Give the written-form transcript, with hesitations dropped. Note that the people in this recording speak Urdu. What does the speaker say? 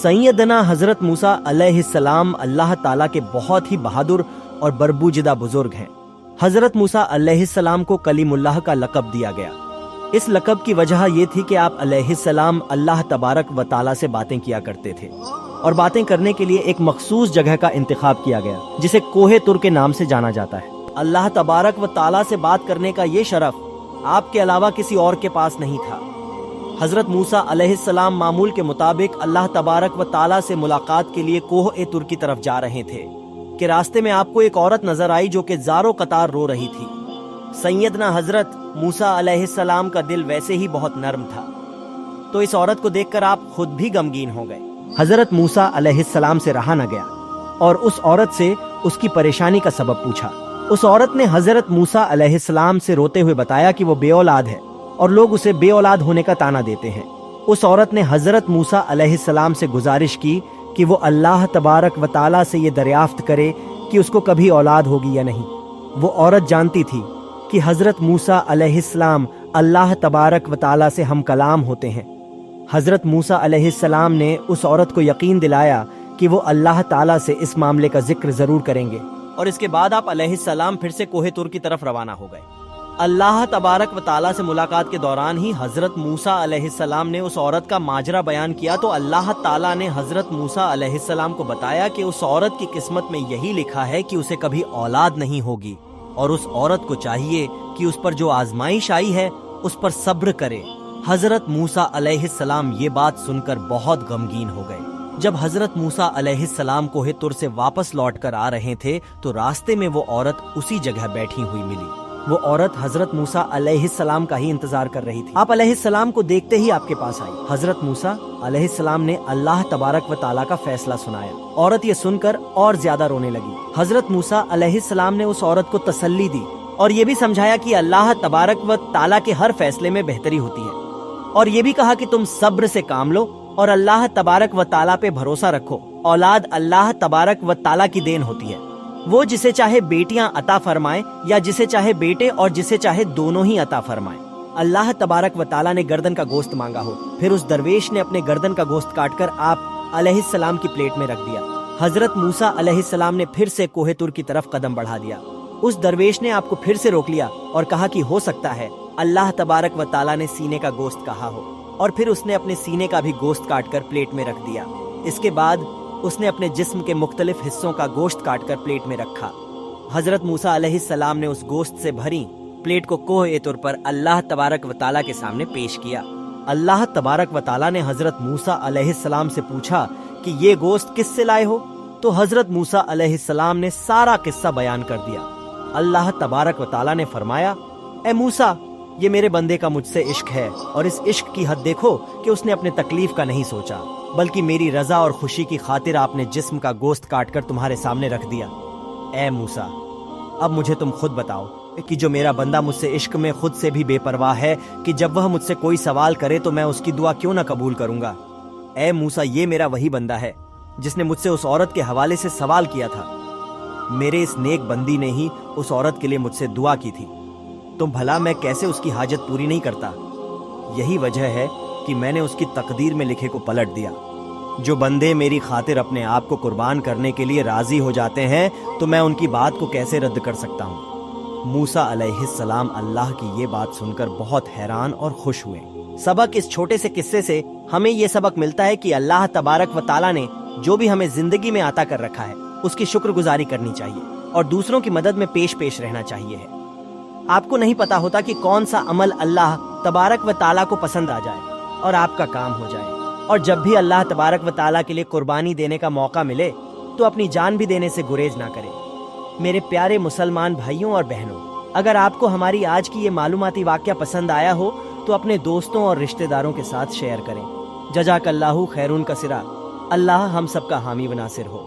سیدنا حضرت موسیٰ علیہ السلام اللہ تعالیٰ کے بہت ہی بہادر اور بربوجدہ بزرگ ہیں۔ حضرت موسیٰ علیہ السلام کو کلیم اللہ کا لقب دیا گیا۔ اس لقب کی وجہ یہ تھی کہ آپ علیہ السلام اللہ تبارک و تعالیٰ سے باتیں کیا کرتے تھے، اور باتیں کرنے کے لیے ایک مخصوص جگہ کا انتخاب کیا گیا جسے کوہ طور کے نام سے جانا جاتا ہے۔ اللہ تبارک و تعالیٰ سے بات کرنے کا یہ شرف آپ کے علاوہ کسی اور کے پاس نہیں تھا۔ حضرت موسیٰ علیہ السلام معمول کے مطابق اللہ تبارک و تعالیٰ سے ملاقات کے لیے کوہ طور کی طرف جا رہے تھے کہ راستے میں آپ کو ایک عورت نظر آئی جو کہ زاروں قطار رو رہی تھی۔ سیدنا حضرت موسیٰ علیہ السلام کا دل ویسے ہی بہت نرم تھا، تو اس عورت کو دیکھ کر آپ خود بھی غمگین ہو گئے۔ حضرت موسیٰ علیہ السلام سے رہا نہ گیا اور اس عورت سے اس کی پریشانی کا سبب پوچھا۔ اس عورت نے حضرت موسیٰ علیہ السلام سے روتے ہوئے بتایا کہ وہ بے اولاد ہے اور لوگ اسے بے اولاد ہونے کا طعنہ دیتے ہیں۔ اس عورت نے حضرت موسیٰ علیہ السلام سے گزارش کی کہ وہ اللہ تبارک و تعالیٰ سے یہ دریافت کرے کہ اس کو کبھی اولاد ہوگی یا نہیں۔ وہ عورت جانتی تھی کہ حضرت موسیٰ علیہ السلام اللہ تبارک و تعالیٰ سے ہم کلام ہوتے ہیں۔ حضرت موسیٰ علیہ السلام نے اس عورت کو یقین دلایا کہ وہ اللہ تعالیٰ سے اس معاملے کا ذکر ضرور کریں گے، اور اس کے بعد آپ علیہ السلام پھر سے کوہ طور کی طرف روانہ ہو گئے۔ اللہ تبارک و تعالیٰ سے ملاقات کے دوران ہی حضرت موسیٰ علیہ السلام نے اس عورت کا ماجرا بیان کیا تو اللہ تعالیٰ نے حضرت موسیٰ علیہ السلام کو بتایا کہ اس عورت کی قسمت میں یہی لکھا ہے کہ اسے کبھی اولاد نہیں ہوگی، اور اس عورت کو چاہیے کہ اس پر جو آزمائش آئی ہے اس پر صبر کرے۔ حضرت موسیٰ علیہ السلام یہ بات سن کر بہت غمگین ہو گئے۔ جب حضرت موسیٰ علیہ السلام کوہ طور سے واپس لوٹ کر آ رہے تھے تو راستے میں وہ عورت اسی جگہ بیٹھی ہوئی ملی۔ وہ عورت حضرت موسیٰ علیہ السلام کا ہی انتظار کر رہی تھی۔ آپ علیہ السلام کو دیکھتے ہی آپ کے پاس آئی۔ حضرت موسیٰ علیہ السلام نے اللہ تبارک و تعالیٰ کا فیصلہ سنایا۔ عورت یہ سن کر اور زیادہ رونے لگی۔ حضرت موسیٰ علیہ السلام نے اس عورت کو تسلی دی اور یہ بھی سمجھایا کہ اللہ تبارک و تعالیٰ کے ہر فیصلے میں بہتری ہوتی ہے، اور یہ بھی کہا کہ تم صبر سے کام لو اور اللہ تبارک و تعالیٰ پہ بھروسہ رکھو۔ اولاد اللہ تبارک و تعالیٰ کی دین ہوتی ہے، وہ جسے چاہے بیٹیاں عطا فرمائے یا جسے چاہے بیٹے اور جسے چاہے دونوں ہی عطا فرمائے۔ اللہ تبارک و تعالیٰ نے گردن کا گوشت مانگا ہو، پھر اس درویش نے اپنے گردن کا گوشت کاٹ کر آپ علیہ السلام کی پلیٹ میں رکھ دیا۔ حضرت موسیٰ علیہ السلام نے پھر سے کوہ طور کی طرف قدم بڑھا دیا۔ اس درویش نے آپ کو پھر سے روک لیا اور کہا کہ ہو سکتا ہے اللہ تبارک و تعالیٰ نے سینے کا گوشت کہا ہو، اور پھر اس نے اپنے سینے کا بھی گوشت کاٹ کر پلیٹ میں رکھ دیا۔ اس کے بعد اس نے اپنے جسم کے مختلف حصوں کا گوشت کاٹ کر پلیٹ میں رکھا۔ حضرت موسیٰ علیہ السلام نے اس گوشت سے بھری پلیٹ کو کوہ طور پر اللہ تبارک و تعالیٰ کے سامنے پیش کیا۔ اللہ تبارک و تعالیٰ نے حضرت موسیٰ علیہ السلام سے پوچھا کہ یہ گوشت کس سے لائے ہو؟ تو حضرت موسیٰ علیہ السلام نے سارا قصہ بیان کر دیا۔ اللہ تبارک و تعالیٰ نے فرمایا، اے موسیٰ، یہ میرے بندے کا مجھ سے عشق ہے، اور اس عشق کی حد دیکھو کہ اس نے اپنے تکلیف کا نہیں سوچا، بلکہ میری رضا اور خوشی کی خاطر آپ نے جسم کا گوشت کاٹ کر تمہارے سامنے رکھ دیا۔ اے موسیٰ، اب مجھے تم خود بتاؤ کہ جو میرا بندہ مجھ سے عشق میں خود سے بھی بے پرواہ ہے کہ جب وہ مجھ سے کوئی سوال کرے تو میں اس کی دعا کیوں نہ قبول کروں گا؟ اے موسیٰ، یہ میرا وہی بندہ ہے جس نے مجھ سے اس عورت کے حوالے سے سوال کیا تھا۔ میرے اس نیک بندی نے ہی اس عورت کے لیے مجھ سے دعا کی تھی، تو بھلا میں کیسے اس کی حاجت پوری نہیں کرتا؟ یہی وجہ ہے کہ میں نے اس کی تقدیر میں لکھے کو پلٹ دیا۔ جو بندے میری خاطر اپنے آپ کو قربان کرنے کے لیے راضی ہو جاتے ہیں تو میں ان کی بات کو کیسے رد کر سکتا ہوں؟ موسیٰ علیہ السلام اللہ کی یہ بات سن کر بہت حیران اور خوش ہوئے۔ سبق اس چھوٹے سے قصے سے ہمیں یہ سبق ملتا ہے کہ اللہ تبارک و تعالیٰ نے جو بھی ہمیں زندگی میں عطا کر رکھا ہے اس کی شکر گزاری کرنی چاہیے اور دوسروں کی مدد میں پیش رہنا چاہیے ہے۔ آپ کو نہیں پتا ہوتا کہ کون سا عمل اللہ تبارک و تعالیٰ کو پسند آ جائے اور آپ کا کام ہو جائے، اور جب بھی اللہ تبارک و تعالیٰ کے لیے قربانی دینے کا موقع ملے تو اپنی جان بھی دینے سے گریز نہ کرے۔ میرے پیارے مسلمان بھائیوں اور بہنوں، اگر آپ کو ہماری آج کی یہ معلوماتی واقعہ پسند آیا ہو تو اپنے دوستوں اور رشتہ داروں کے ساتھ شیئر کریں۔ جزاک اللہ خیرون کثیرا۔ اللہ ہم سب کا حامی و ناصر ہو۔